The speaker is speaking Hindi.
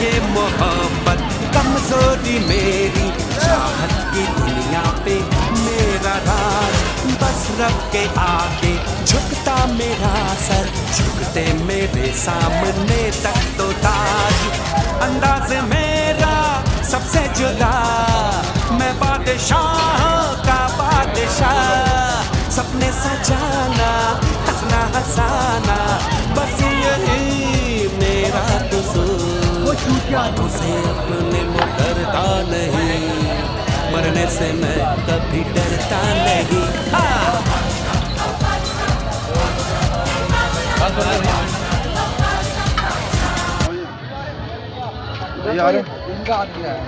ये मोहब्बत कमजोरी मेरी, चाहत की दुनिया पे मेरा राज, बस रब के आगे झुकता मेरा सर, झुकते मेरे सामने तक तो ताज। अंदाज मेरा सबसे जुदा, मैं बादशाह का बादशाह, सपने सजाना हंसना हंसाना, बस यही मेरा कसूर। बातों से अपने मुकरता नहीं, मरने से मैं कभी डरता नहीं। यार इनका हाथ क्या है?